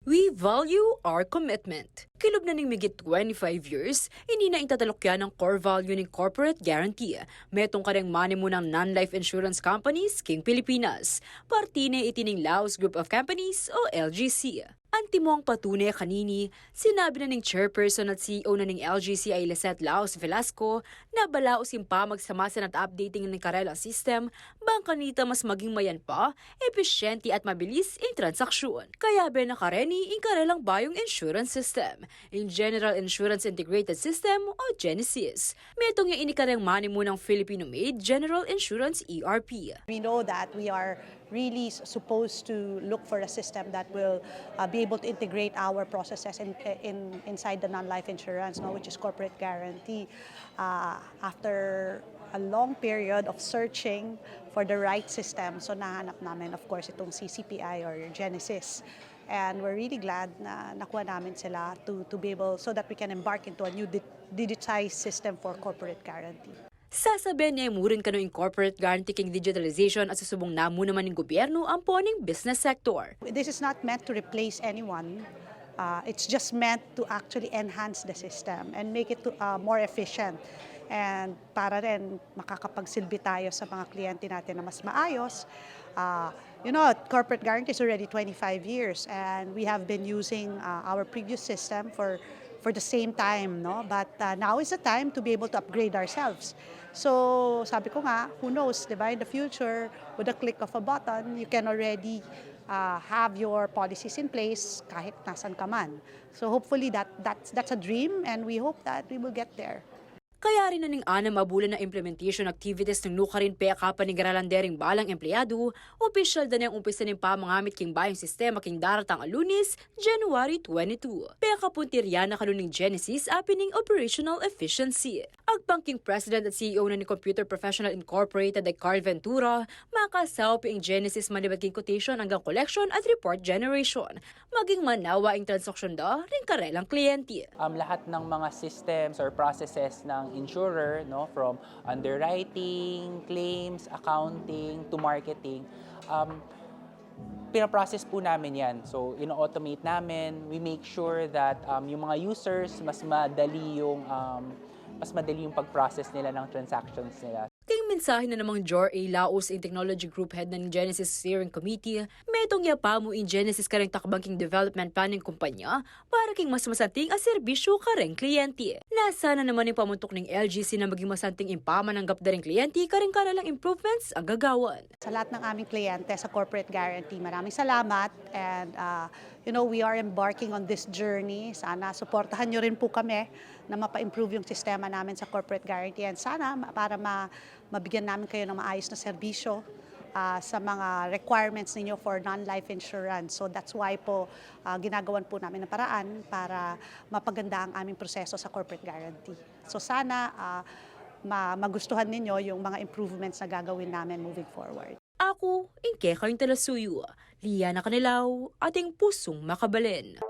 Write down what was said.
We value our commitment. Kilob na ning migit 25 years, hindi na itatalokyan ng core value ng corporate guarantee. Metong kareng money mo ng non-life insurance companies, King Pilipinas. Partine itining Laos Group of Companies o LGC. Antimo ang patunay kanini, sinabi na ng chairperson at CEO na ng LGC ay Lisette Laos Velasco na balaos yung pamagsamasan at updating ng karela system bang kanita mas maging mayan pa, epesyente at mabilis ang transaksyon. Kaya nakareni ang karelang Bayung Insurance System, yung General Insurance Integrated System o Genesis. Metong yung inikareng money mo ng Filipino-made General Insurance ERP. We know that we are really supposed to look for a system that will be able to integrate our processes inside the non-life insurance, no, which is corporate guarantee. After a long period of searching for the right system, so nahanap namin, of course, itong CCPI or Genesis. And we're really glad na nakuha namin sila to be able, so that we can embark into a new digitized system for corporate guarantee. Sasabihin niya murin ka no in corporate guarantee king digitalization at susubong na mo naman ng gobyerno ang poning business sector. This is not meant to replace anyone. It's just meant to actually enhance the system and make it more efficient. And para rin makakapagsilbi tayo sa mga kliyente natin na mas maayos. Corporate guarantee is already 25 years and we have been using our previous system for the same time, no? But now is the time to be able to upgrade ourselves. So, sabi ko nga, who knows, diba? In the future, with a click of a button, you can already have your policies in place kahit nasan ka man. So, hopefully that's a dream and we hope that we will get there. Kaya rin na ning mabulan na implementation activities ng nukarin peka panigaralandering balang empleyado, opisyal da niyang umpisa ng pamangamit king bayang sistema king daratang Lunes, January 22. Peka puntirya na kanuning Genesis apining operational efficiency. Agpangking President at CEO na ni Computer Professional Incorporated ay Carl Ventura, makasaw ing Genesis manibat king quotation hanggang collection at report generation. Maging manawa ang transaksyon da rin karelang kliyente. Lahat ng mga systems or processes ng insurer, no, from underwriting, claims, accounting, to marketing, pinaprocess po namin yan. So, ino-automate namin. We make sure that yung mga users, mas madali yung pag-process nila ng transactions nila. Ting mensahe na namang Jor A. Laos ang Technology Group Head ng Genesis Steering Committee, metong yapa mo in Genesis kareng takbangking development plan ng kumpanya para king mas masanting ang serbisyo kareng kliyente. Nasa na naman yung pamuntok ng LGC na maging masanting impamananggap da ring kliyente kareng karalang improvements ang gagawan. Sa lahat ng aming kliyente sa corporate guarantee, maraming salamat and we are embarking on this journey. Sana suportahan nyo rin po kami na mapa-improve yung sistema namin sa corporate guarantee and sana para mabigyan namin kayo ng maayos na serbisyo sa mga requirements ninyo for non-life insurance. So that's why po ginagawan po namin ng paraan para mapaganda ang aming proseso sa corporate guarantee. So sana magustuhan ninyo yung mga improvements na gagawin namin moving forward. Ako, ingke kayong talasuyo, Liana Kanilaw, ating pusong makabalin.